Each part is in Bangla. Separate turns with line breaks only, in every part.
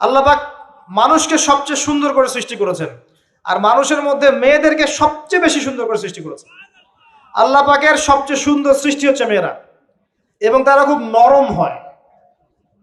আল্লাহ পাক মানুষকে সবচেয়ে সুন্দর করে সৃষ্টি করেছেন, আর মানুষের মধ্যে মেয়েদেরকে সবচেয়ে বেশি সুন্দর করে সৃষ্টি করেছেন। আল্লাহ পাকের সবচেয়ে সুন্দর সৃষ্টি হচ্ছে মেয়েরা, এবং তারা খুব নরম হয়,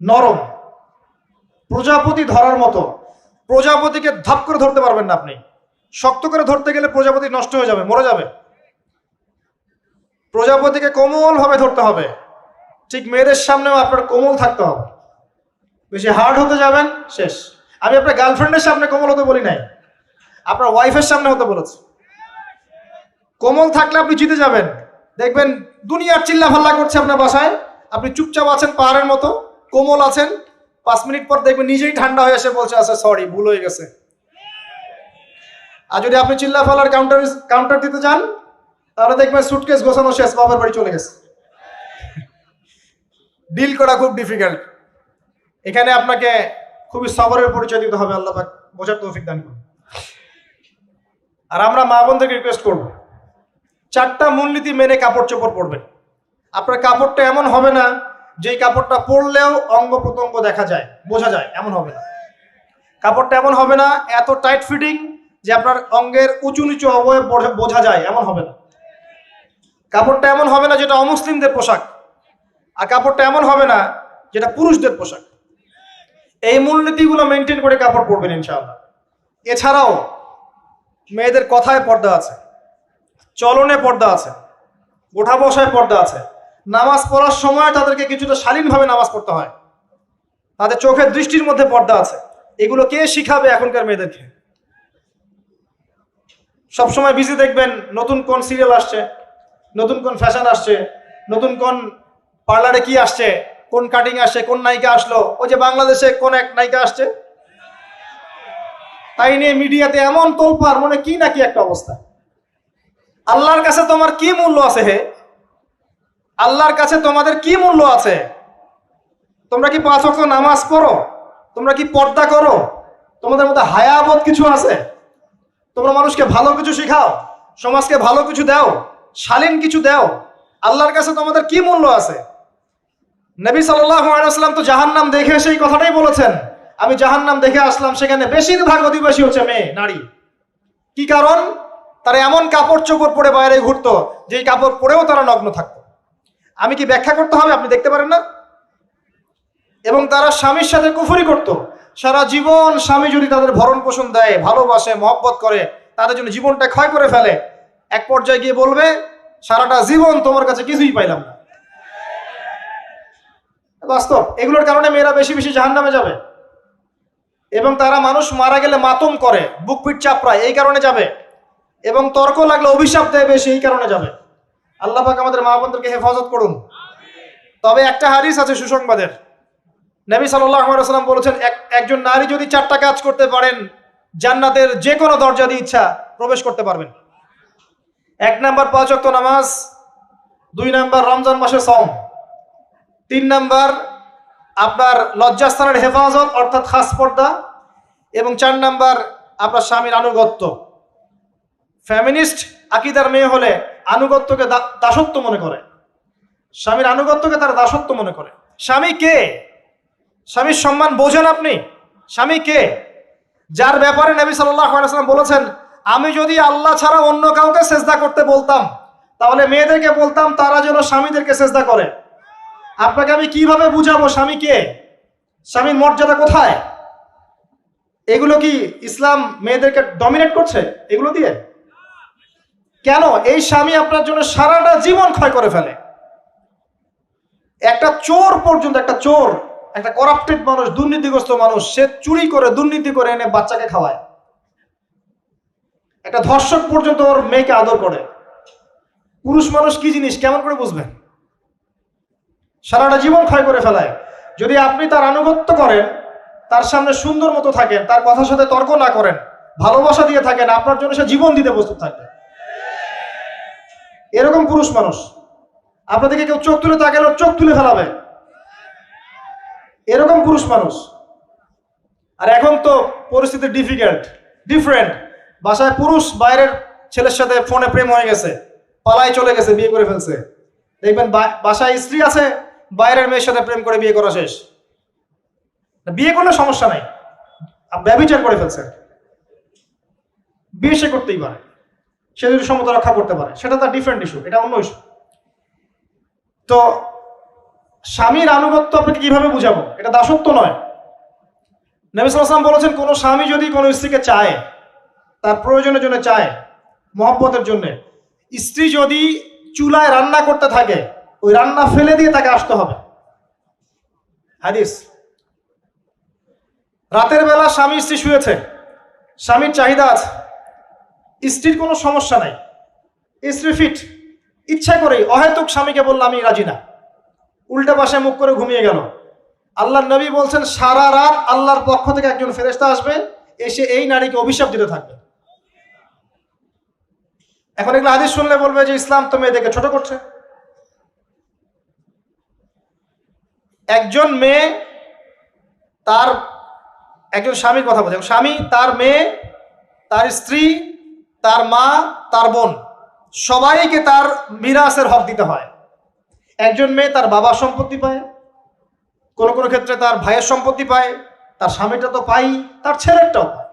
নরম, প্রজাপতি ধরার মতো। প্রজাপতিকে ধাপ করে ধরতে পারবেন না আপনি, শক্ত করে ধরতে গেলে প্রজাপতি নষ্ট হয়ে যাবে, মরে যাবে। প্রজাপতিকে কোমল ভাবে ধরতে হবে, ঠিক মেয়েদের সামনেও আপনার কোমল থাকতে হবে। বেশি হার্ড হতে যাবেন, শেষ। আমি আপনার গার্লফ্রেন্ডের সামনে কোমল হতে বলি নাই, আপনার ওয়াইফের সামনে হতে বলেছি। কোমল থাকলে আপনি জিতে যাবেন। দেখবেন দুনিয়ার চিল্লা ফাল্লা করছে আপনার বাসায়, আপনি চুপচাপ আছেন পাহাড়ের মতো, কোমল আছেন। 5 মিনিট পর দেখবেন নিজেই ঠান্ডা হয়ে এসে বলছে আচ্ছা সরি, ভুল হয়ে গেছে। আর যদি আপনি চিল্লা ফাল্লার কাউন্টার দিতে যান, তাহলে দেখবেন সুটকেস গোছানো শেষ, বাবার বাড়ি চলে গেছে। ডিল করা খুব ডিফিকাল্ট। এখানে আপনাকে খুবই সবরের পরিচয় দিতে হবে। আল্লাহ পাক বোঝার তৌফিক দান করুন। আর আমরা মা বোনদেরকে রিকোয়েস্ট করব, 4টা মূলনীতি মেনে কাপড় চোপড় পরবেন। আপনার কাপড়টা এমন হবে না যেই কাপড়টা পরলেও অঙ্গ প্রত্যঙ্গ দেখা যায়, বোঝা যায়, এমন হবে না। কাপড়টা এমন হবে না এত টাইট ফিটিং যে আপনার অঙ্গের উঁচু নিচু অবয়ব বোঝা যায়, এমন হবে না। কাপড়টা এমন হবে না যেটা অমুসলিমদের পোশাক, আর কাপড়টা এমন হবে না যেটা পুরুষদের পোশাক। এই মূলনীতিগুলো মেনটেন করে কাপড় পরবেন ইনশাআল্লাহ। এছাড়াও মেয়েদের কথায় পর্দা আছে, চলনে পর্দা আছে, ওঠা বসায় পর্দা আছে। নামাজ পড়ার সময় তাদেরকে কিছুটা শালীনভাবে নামাজ পড়তে হয়, তাদের চোখের দৃষ্টির মধ্যে পর্দা আছে। এগুলো কে শিখাবে এখনকার মেয়েদেরকে? সবসময় বিজি দেখবেন নতুন কোন সিরিয়াল আসছে, নতুন কোন ফ্যাশন আসছে, নতুন কোন পার্লারে কি আসছে, কোন কাটিং আসছে, কোন নায়িকা আসলো। ওই যে বাংলাদেশে কোন এক নায়িকা আসছে, তাই নিয়ে মিডিয়াতে এমন তোলপাড়, মনে কি নাকি একটা অবস্থা। আল্লাহর কাছে তোমার কি মূল্য আছে হে? আল্লাহর কাছে তোমাদের কি মূল্য আছে? তোমরা কি 5 ওয়াক্ত নামাজ পড়ো? তোমরা কি পর্দা করো? তোমাদের মধ্যে হায়াবোধ কিছু আছে? তোমরা মানুষকে ভালো কিছু শিখাও, সমাজকে ভালো কিছু দাও, শালীন কিছু দাও। আল্লাহর কাছে তোমাদের কি মূল্য আছে? নবী সাল্লাল্লাহু আলাইহি ওয়াসাল্লাম তো জাহান্নাম দেখে সেই কথাটাই বলেছেন, আমি জাহান্নাম দেখে আসলাম, সেখানে বেশিরভাগ অধিবাসী হচ্ছে মেয়ে, নারী। কি কারণ? তারা এমন কাপড় চোপড় পরে বাইরে ঘুরতো যেই কাপড় পরেও তারা নগ্ন থাকতো। আমি কি ব্যাখ্যা করতে হবে? আপনি দেখতে পারেন না? এবং তারা স্বামীর সাথে কুফরি করত। সারা জীবন স্বামী যদি তাদের ভরণ পোষণ দেয়, ভালোবাসে, মহব্বত করে, তাদের জন্য জীবনটা ক্ষয় করে ফেলে, এক পর্যায়ে গিয়ে বলবে সারাটা জীবন তোমার কাছে কিছুই পাইলাম না। বাস্তব। এগুলোর কারণে মেয়েরা বেশি বেশি জাহান্নামে যাবে, এবং তারা মানুষ মারা গেলে মাতম করে, বুক পিঠ চাপড়ায়, এই কারণে যাবে, এবং তর্ক লাগলে অভিশাপ দেয় বেশি, এই কারণে যাবে। আল্লাহ পাক আমাদের মা বোনদেরকে হেফাজত করুন। তবে একটা হাদিস আছে সুসংবাদের। নবী সাল্লাল্লাহু আলাইহি ওয়াসাল্লাম বলেছেন, একজন নারী যদি 4টা কাজ করতে পারেন, জান্নাতের যে কোনো দরজা দিয়ে ইচ্ছা প্রবেশ করতে পারবেন। 1 নাম্বার 5 ওয়াক্ত নামাজ, 2 নাম্বার রমজান মাসে সওম, 3 নাম্বার আপনার লজ্জাস্থানের হেফাজত অর্থাৎ খাস পর্দা, এবং 4 নাম্বার আপনার স্বামীর আনুগত্য। ফ্যামিনিস্ট আকীদার মেয়ে হলে আনুগত্যকে দাসত্ব মনে করে, স্বামীর আনুগত্যকে তারা দাসত্ব মনে করে। স্বামী কে? স্বামীর সম্মান বোঝেন আপনি? স্বামী কে? যার ব্যাপারে নবী সাল্লাল্লাহু আলাইহি ওয়াসাল্লাম বলেছেন, আমি যদি আল্লাহ ছাড়া অন্য কাউকে সেজদা করতে বলতাম, তাহলে মেয়েদেরকে বলতাম তারা যেন স্বামীদেরকে সেজদা করে। আপনাকে আমি কিভাবে বুঝাবো স্বামী কে, স্বামীর মর্যাদা কোথায়? এগুলো কি ইসলাম মেয়েদেরকে ডমিনেট করছে এগুলো দিয়ে? কেন? এই স্বামী আপনার জন্য সারাটা জীবন ক্ষয় করে ফেলে। একটা চোর পর্যন্ত, একটা চোর, একটা করাপ্টেড মানুষ, দুর্নীতিগ্রস্ত মানুষ, সে চুরি করে, দুর্নীতি করে এনে বাচ্চাকে খাওয়ায়। একটা ধর্ষক পর্যন্ত ওর মেয়েকে আদর করে। পুরুষ মানুষ কি জিনিস কেমন করে বুঝবেন? সারাটা জীবন ক্ষয় করে ফেলায়। যদি আপনি তার আনুগত্য করেন, তার সামনে সুন্দর মতো থাকেন, তার কথার সাথে তর্ক না করেন, ভালোবাসা দিয়ে থাকেন, আপনার জন্য সে জীবন দিতে প্রস্তুত থাকবে। এরকম পুরুষ মানুষ। আপনাদেরকে কেউ চোখ তুলে তাকালে চোখ তুলে ফেলাবে, এরকম পুরুষ মানুষ। আর এখন তো পরিস্থিতি ডিফারেন্ট। বাসায় পুরুষ বাইরের ছেলের সাথে ফোনে প্রেম হয়ে গেছে, পালায় চলে গেছে, বিয়ে করে ফেলছে। দেখবেন বাসায় স্ত্রী আছে, বাইরের মেয়ের সাথে প্রেম করে বিয়ে করা শেষ। বিয়ে করলে সমস্যা নাই, ব্যভিচার করে ফেলছে, বিয়ে সে করতেই পারে, সে যদি সমতা রক্ষা করতে পারে, সেটা তার ডিফারেন্ট ইস্যু, এটা অন্য ইস্যু। তো স্বামীর আনুগত্য আপনাকে কিভাবে বুঝাবো? এটা দাসত্ব নয়। নবী সাল্লাল্লাহু আলাইহি ওয়াসাল্লাম বলেছেন, কোনো স্বামী যদি কোনো স্ত্রীকে চায়, তার প্রয়োজনের জন্য চায়, মহব্বতের জন্য, স্ত্রী যদি চুলায় রান্না করতে থাকে, ওই রান্না ফেলে দিয়ে তাকে আসতে হবে। হাদিস। রাতের বেলা স্বামী স্ত্রী শুয়েছে, স্বামীর চাহিদা আছে, স্ত্রীর কোনো সমস্যা নাই, স্ত্রী ফিট, ইচ্ছা করেই অহেতুক স্বামীকে বলল আমি রাজি না, উল্টা পাশে মুখ করে ঘুমিয়ে গেল। আল্লাহর নবী বলছেন সারা রাত আল্লাহর পক্ষ থেকে একজন ফেরেশতা আসবে, এসে এই নারীকে অভিশাপ দিতে থাকবে। এখন এগুলো হাদিস শুনলে বলবে যে ইসলাম তো মেয়েদেরকে ছোট করছে। একজন মেয়ে তার, একজন স্বামীর কথা বলছে, স্বামী তার মেয়ে, তার স্ত্রী, তার মা, তার বোন, সবাইকে তার মিরাসের হক দিতে হয়। একজন মেয়ে তার বাবার সম্পত্তি পায়, কোনো কোনো ক্ষেত্রে তার ভাইয়ের সম্পত্তি পায়, তার স্বামীটা তো পাই, তার ছেলেরটাও পায়,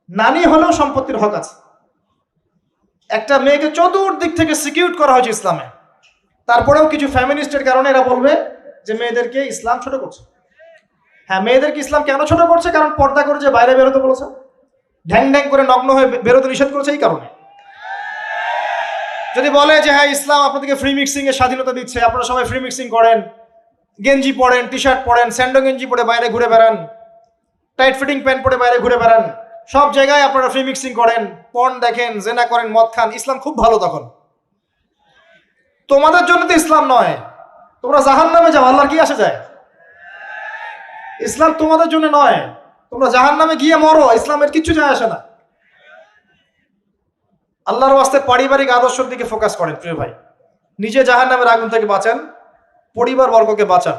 নানি হলেও সম্পত্তির হক আছে। একটা মেয়েকে চতুর্দিক থেকে সিকিউর করা হয়েছে ইসলামে। তারপরেও কিছু ফ্যামিনিস্টের কারণে এরা বলবে যে মেয়েদেরকে ইসলাম ছোট করছে। হ্যাঁ, মেয়েদেরকে ইসলাম কেন ছোট করছে? কারণ পর্দা করে যে বাইরে বেরোতে বলেছে, ঢ্যাং ঢ্যাং করে নগ্ন হয়ে বেরোতে নিষেধ করেছে, এই কারণে। যদি বলে যে হ্যাঁ ইসলাম আপনাদেরকে ফ্রি মিক্সিং এর স্বাধীনতা দিচ্ছে, আপনারা সবাই ফ্রি মিক্সিং করেন, গেঞ্জি পরেন, টি শার্ট পরেন, স্যান্ডো গেঞ্জি পরে বাইরে ঘুরে বেড়ান, টাইট ফিটিং প্যান্ট পরে বাইরে ঘুরে বেড়ান, সব জায়গায় আপনারা ফ্রি মিক্সিং করেন, পর্ন দেখেন, জেনা করেন, মদ খান, ইসলাম খুব ভালো। তখন তোমাদের জন্য তো ইসলাম নয়, তোমরা জাহান্নামে যাও, আল্লাহর কি আসে যায়? ইসলাম তোমাদের জন্য নয়, তোমরা জাহান্নামে গিয়ে মরো, ইসলামের কিচ্ছু যায় আসে না। আল্লাহর ওয়াস্তে পারিবারিক আদর্শের দিকে ফোকাস করেন প্রিয় ভাই। নিজে জাহান্নামের আগুন থেকে বাঁচান, পরিবার বর্গকে বাঁচান,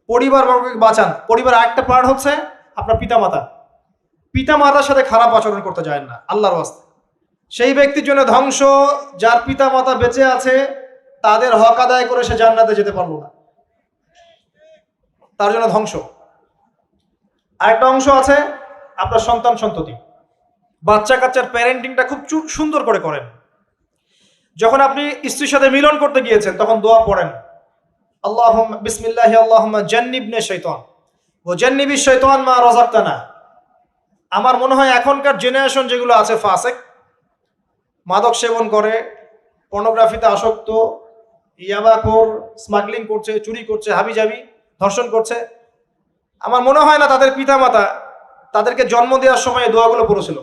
পরিবার বর্গকে বাঁচান। পরিবার আরেকটা পার্ট হচ্ছে আপনার পিতামাতা। পিতামাতার সাথে খারাপ আচরণ করতে যায় না আল্লাহর ওয়াস্তে। সেই ব্যক্তির জন্য ধ্বংস যার পিতামাতা বেঁচে আছে, তাদের হক আদায় করে সে জান্নাতে যেতে পারলো না, তার জন্য ধ্বংস। আরেকটা অংশ আছে আপনার সন্তান সন্ততি। বাচ্চা কাচ্চার প্যারেন্টিংটা খুব সুন্দর করে করেন। যখন আপনি স্ত্রীর সাথে মিলন করতে গিয়েছেন তখন দোয়া পড়েন, আল্লাহুম্মা বিসমিল্লাহি আল্লাহুম্মা জান্নিবনা শাইতান ওয়া জান্নিবিশ শাইতান মা রাযাকতানা। আমার মনে হয় এখনকার জেনারেশন যেগুলো আছে ফাসেক, মাদক সেবন করে, পর্নোগ্রাফিতে আসক্ত, ইয়াবাখোর, স্মাগলিং করছে, চুরি করছে, হাবিজাবি, ধর্ষণ করছে, আমার মনে হয় না তাদের পিতামাতা তাদেরকে জন্ম দেওয়ার সময় দোয়াগুলো পড়েছিল।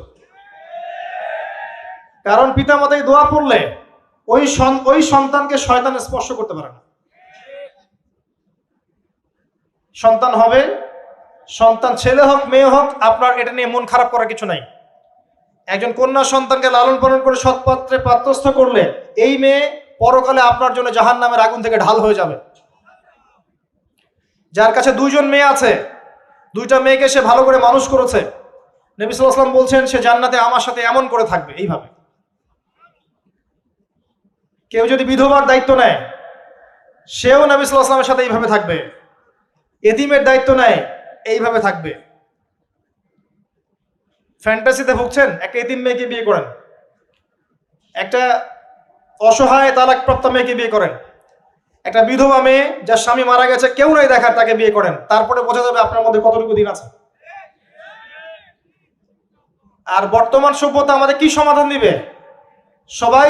কারণ পিতামাতা এই দোয়া পড়লে ওই সন্তানকে শয়তান স্পর্শ করতে পারে না। সন্তান হবে, সন্তান ছেলে হোক মেয়ে হোক, আপনার এটা নিয়ে মন খারাপ করার কিছু নাই। একজন কন্যা সন্তানকে লালন পালন করে সৎপাত্রে পাত্রস্থ করলে এই মেয়ে পরকালে আপনার জন্য জাহান্নামের আগুন থেকে ঢাল হয়ে যাবে। যার কাছে দুইজন মেয়ে আছে, দুইটা মেয়েকে সে ভালো করে মানুষ করেছে, নবী সাল্লাল্লাহু আলাইহি ওয়াসাল্লাম বলছেন সে জান্নাতে আমার সাথে এমন করে থাকবে, এইভাবে। কেউ যদি বিধবার দায়িত্ব নেয়, সেও নবী সাল্লাল্লাহু আলাইহি ওয়াসাল্লামের সাথে এইভাবে থাকবে। এতিমের দায়িত্ব নেয়, এইভাবে থাকবে। ফ্যান্টাসিতে ভুগছেন, একটা এতিম মেয়েকে বিয়ে করেন, একটা অসহায় তালাকপ্রাপ্ত মেয়েকে বিয়ে করেন, একটা বিধবা মেয়ে যার স্বামী মারা গেছে, কেউ নাই দেখার, তাকে বিয়ে করেন, তারপরে বোঝা যাবে আপনার মধ্যে কতটুকু দিন আছে। আর বর্তমান সভ্যতা আমাদের কি সমাধান দিবে? সবাই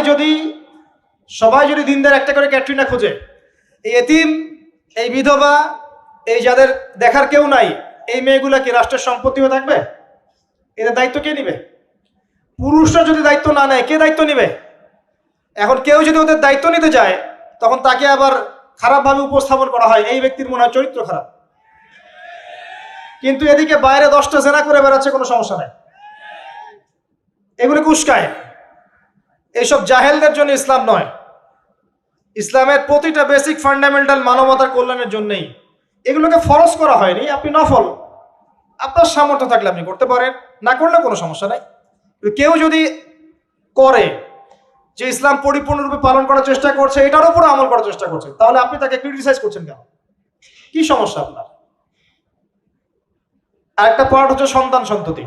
যদি দিনদার একটা করে ক্যাটরিনা খোঁজে, এই এতিম, এই বিধবা, এই যাদের দেখার কেউ নাই, এই মেয়েগুলা কি রাষ্ট্রের সম্পত্তি হয়ে থাকবে? এদের দায়িত্ব কে নিবে? পুরুষরা যদি দায়িত্ব না নেয়, কে দায়িত্ব নিবে? এখন কেউ যদি ওদের দায়িত্ব নিতে যায়, তখন তাকে আবার খারাপভাবে উপস্থাপন করা হয়, এই ব্যক্তির মনে হয় চরিত্র খারাপ। কিন্তু এদিকে বাইরে 10টা জেনা করে বেড়াচ্ছে, কোনো সমস্যা নাই, এগুলোকে উস্কায়। এইসব জাহেলদের জন্য ইসলাম নয়। ইসলামের প্রতিটা বেসিক ফান্ডামেন্টাল মানবতার কল্যাণের জন্যই। এগুলোকে ফরজ করা হয়নি, আপনি নফল, আপনার সামর্থ্য থাকলে আপনি করতে পারেন, না করলে কোনো সমস্যা নাই। কেউ যদি করে যে ইসলাম পরিপূর্ণরূপে পালন করার চেষ্টা করছে, এটার উপরে আমল করার চেষ্টা করছে, তাহলে আপনি তাকে ক্রিটিসাইজ করছেন কেন? কি সমস্যা আপনার? আরেকটা পার্ট হচ্ছে সন্তান সন্ততি।